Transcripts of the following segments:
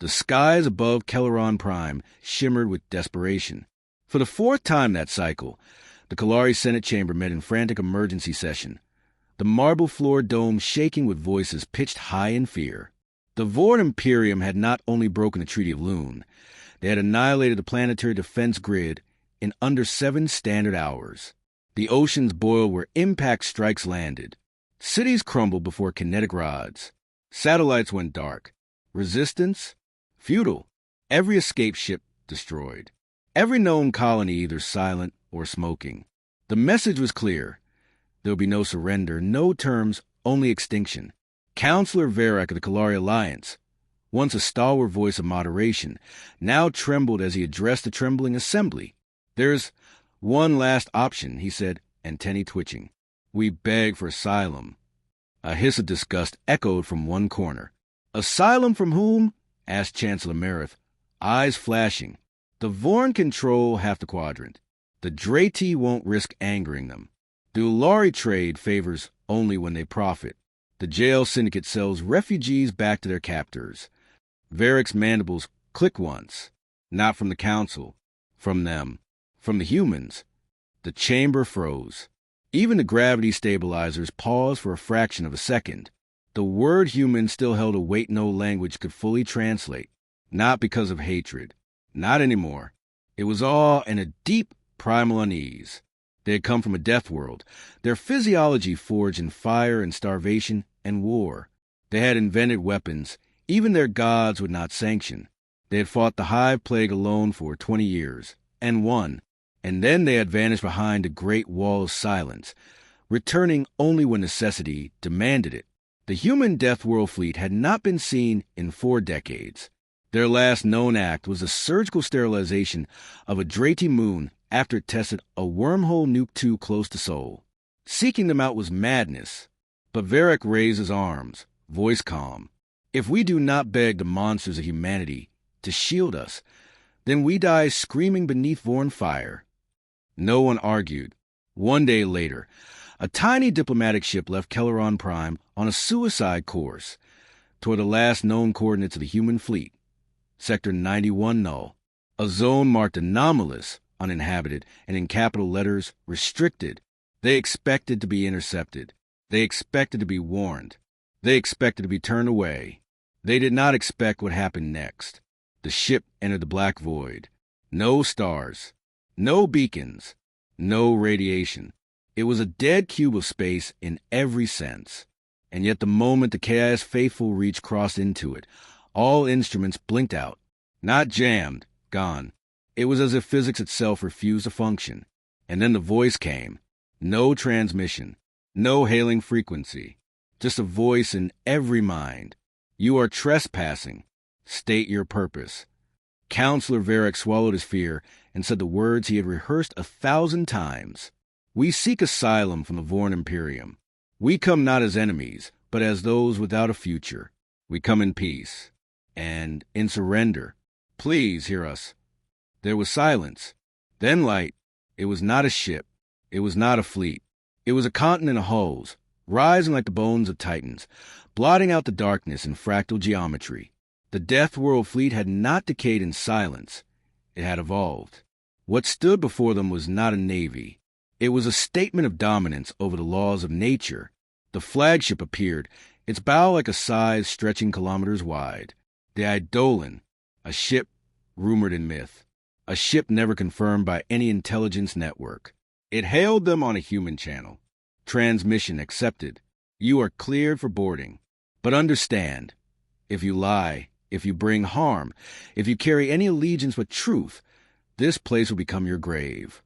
The skies above Kelleron Prime shimmered with desperation. For the fourth time that cycle, the Kalari Senate chamber met in frantic emergency session, the marble-floored dome shaking with voices pitched high in fear. The Vorn Imperium had not only broken the Treaty of Lune, they had annihilated the planetary defense grid in under 7 standard hours. The oceans boiled where impact strikes landed. Cities crumbled before kinetic rods. Satellites went dark. Resistance? Futile. Every escape ship destroyed. Every known colony either silent or smoking. The message was clear. There would be no surrender, no terms, only extinction. Counselor Varric of the Kalari Alliance, once a stalwart voice of moderation, now trembled as he addressed the trembling assembly. "There's one last option," he said, antennae twitching. "We beg for asylum." A hiss of disgust echoed from one corner. "Asylum from whom?" asked Chancellor Merith, eyes flashing. "The Vorn control half the quadrant. The Drati won't risk angering them. The Ulari trade favors only when they profit. The jail syndicate sells refugees back to their captors." Varric's mandibles clicked once. Not from the council. From them. From the humans. The chamber froze. Even the gravity stabilizers paused for a fraction of a second. The word human still held a weight no language could fully translate. Not because of hatred. Not anymore. It was awe and a deep primal unease. They had come from a death world, their physiology forged in fire and starvation and war. They had invented weapons even their gods would not sanction. They had fought the hive plague alone for 20 years, and won. And then they had vanished behind a great wall of silence, returning only when necessity demanded it. The human Deathworld Fleet had not been seen in 4 decades. Their last known act was the surgical sterilization of a Drati moon after it tested a wormhole nuke too close to Sol. Seeking them out was madness. But Varric raised his arms, voice calm. "If we do not beg the monsters of humanity to shield us, then we die screaming beneath Vorn fire." No one argued. 1 day later, a tiny diplomatic ship left Kelleron Prime on a suicide course toward the last known coordinates of the human fleet, Sector 91 Null, a zone marked anomalous, uninhabited, and in capital letters, restricted. They expected to be intercepted. They expected to be warned. They expected to be turned away. They did not expect what happened next. The ship entered the black void. No stars. No beacons. No radiation. It was a dead cube of space in every sense. And yet the moment the KIS faithful reach crossed into it, all instruments blinked out. Not jammed, gone. It was as if physics itself refused to function. And then the voice came. No transmission. No hailing frequency. Just a voice in every mind. "You are trespassing. State your purpose." Counselor Varric swallowed his fear and said the words he had rehearsed 1,000 times. "We seek asylum from the Vorn Imperium. We come not as enemies, but as those without a future. We come in peace. And in surrender. Please hear us." There was silence. Then light. It was not a ship. It was not a fleet. It was a continent of hulls, rising like the bones of titans, blotting out the darkness in fractal geometry. The Deathworld Fleet had not decayed in silence. It had evolved. What stood before them was not a navy. It was a statement of dominance over the laws of nature. The flagship appeared, its bow like a scythe stretching kilometers wide. The Eidolon, a ship rumored in myth. A ship never confirmed by any intelligence network. It hailed them on a human channel. Transmission accepted. You are cleared for boarding. But understand, if you lie, if you bring harm, if you carry any allegiance but truth, this place will become your grave.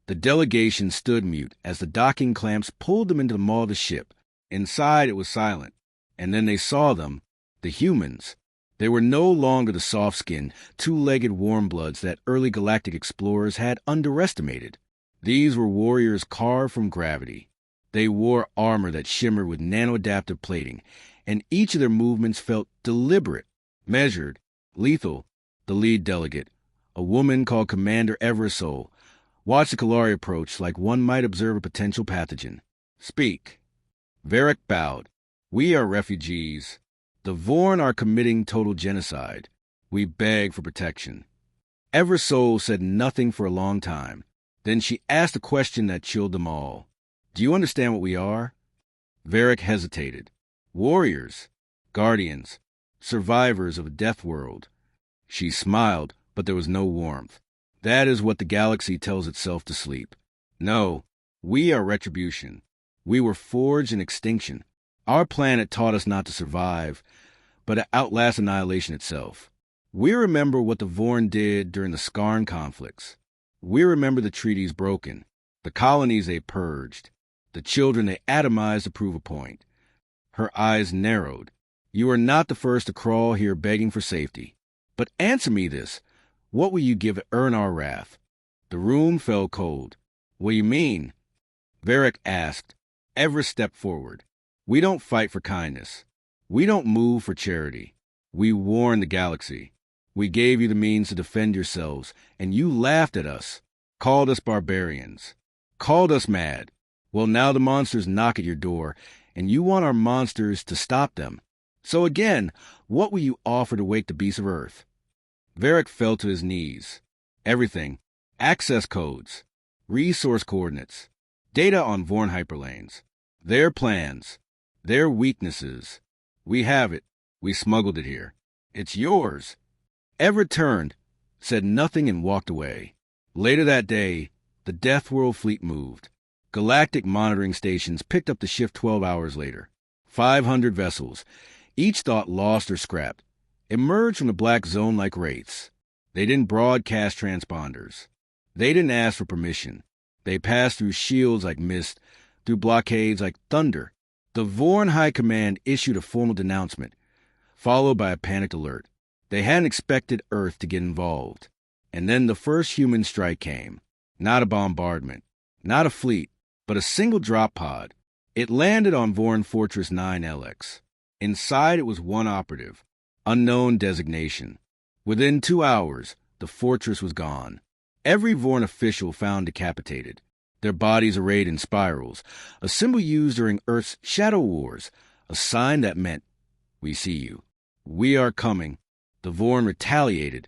The delegation stood mute as the docking clamps pulled them into the maw of the ship. Inside it was silent. And then they saw them, the humans. They were no longer the soft-skinned, two-legged warm-bloods that early galactic explorers had underestimated. These were warriors carved from gravity. They wore armor that shimmered with nano-adaptive plating, and each of their movements felt deliberate, measured, lethal. The lead delegate, a woman called Commander Eversole, watched the Kalari approach like one might observe a potential pathogen. "Speak." Varric bowed. "We are refugees. The Vorn are committing total genocide. We begged for protection. Eversoul said nothing for a long time. Then she asked a question that chilled them all. Do you understand what we are? Varric hesitated. Warriors, guardians, survivors of a death world. She smiled, but there was no warmth. That is what the galaxy tells itself to sleep. No, we are retribution. We were forged in extinction. Our planet taught us not to survive, but to outlast annihilation itself. We remember what the Vorn did during the Skarn conflicts. We remember the treaties broken, the colonies they purged, the children they atomized to prove a point. Her eyes narrowed. You are not the first to crawl here begging for safety. But answer me this. What will you give to earn our wrath? The room fell cold. What do you mean? Varric asked. Everest stepped forward. We don't fight for kindness. We don't move for charity. We warn the galaxy. We gave you the means to defend yourselves, and you laughed at us, called us barbarians, called us mad. Well, now the monsters knock at your door, and you want our monsters to stop them. So again, what will you offer to wake the beasts of Earth? Varric fell to his knees. Everything. Access codes, resource coordinates, data on Vorn hyperlanes, their plans, their weaknesses. We have it. We smuggled it here. It's yours. Everett turned, said nothing, and walked away. Later that day, the Deathworld Fleet moved. Galactic monitoring stations picked up the shift 12 hours later. 500 vessels, each thought lost or scrapped, emerged from the black zone like wraiths. They didn't broadcast transponders. They didn't ask for permission. They passed through shields like mist, through blockades like thunder. The Vorn High Command issued a formal denouncement, followed by a panicked alert. They hadn't expected Earth to get involved. And then the first human strike came. Not a bombardment, not a fleet, but a single drop pod. It landed on Vorn Fortress 9LX. Inside it was one operative, unknown designation. Within 2 hours, the fortress was gone. Every Vorn official found decapitated, their bodies arrayed in spirals, a symbol used during Earth's shadow wars, a sign that meant, we see you. We are coming. The Vorn retaliated,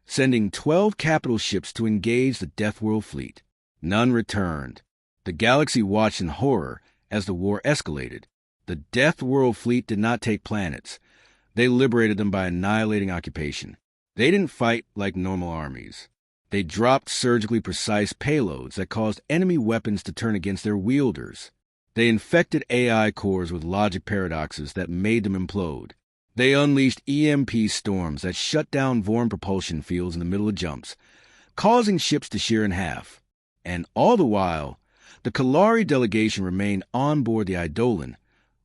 sending 12 capital ships to engage the Deathworld Fleet. None returned. The galaxy watched in horror as the war escalated. The Deathworld Fleet did not take planets. They liberated them by annihilating occupation. They didn't fight like normal armies. They dropped surgically precise payloads that caused enemy weapons to turn against their wielders. They infected AI cores with logic paradoxes that made them implode. They unleashed EMP storms that shut down Vorn propulsion fields in the middle of jumps, causing ships to shear in half. And all the while, the Kalari delegation remained on board the Eidolon,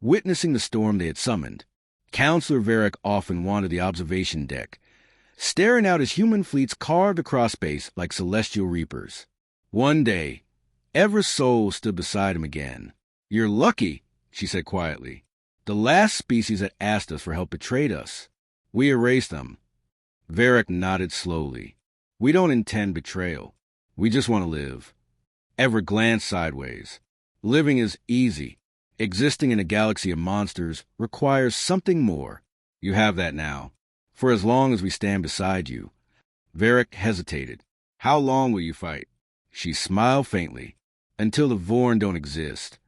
witnessing the storm they had summoned. Counselor Varric often wandered the observation deck, staring out as human fleets carved across space like celestial reapers. One day, Ever's soul stood beside him again. You're lucky, she said quietly. The last species that asked us for help betrayed us. We erased them. Varric nodded slowly. We don't intend betrayal. We just want to live. Ever glanced sideways. Living is easy. Existing in a galaxy of monsters requires something more. You have that now. For as long as we stand beside you. Varric hesitated. How long will you fight? She smiled faintly. Until the Vorn don't exist.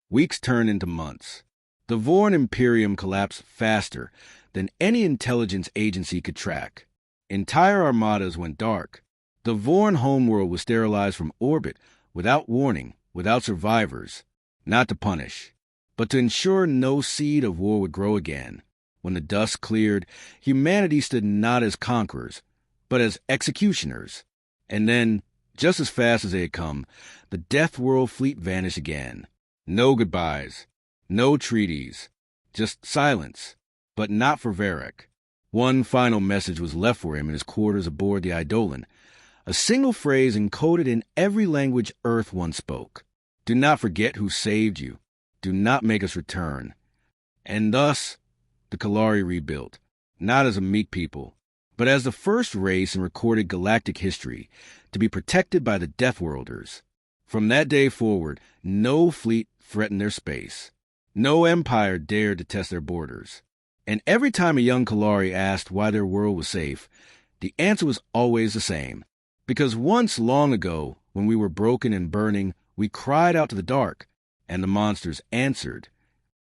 Weeks turned into months. The Vorn Imperium collapsed faster than any intelligence agency could track. Entire armadas went dark. The Vorn homeworld was sterilized from orbit without warning, without survivors, not to punish, but to ensure no seed of war would grow again. When the dust cleared, humanity stood not as conquerors, but as executioners. And then, just as fast as they had come, the Deathworld Fleet vanished again. No goodbyes, no treaties, just silence, but not for Varric. One final message was left for him in his quarters aboard the Eidolon, a single phrase encoded in every language Earth once spoke. Do not forget who saved you. Do not make us return. And thus, the Kalari rebuilt, not as a meek people, but as the first race in recorded galactic history to be protected by the Deathworlders. From that day forward, no fleet threatened their space. No empire dared to test their borders. And every time a young Kalari asked why their world was safe, the answer was always the same. Because once, long ago, when we were broken and burning, we cried out to the dark, and the monsters answered.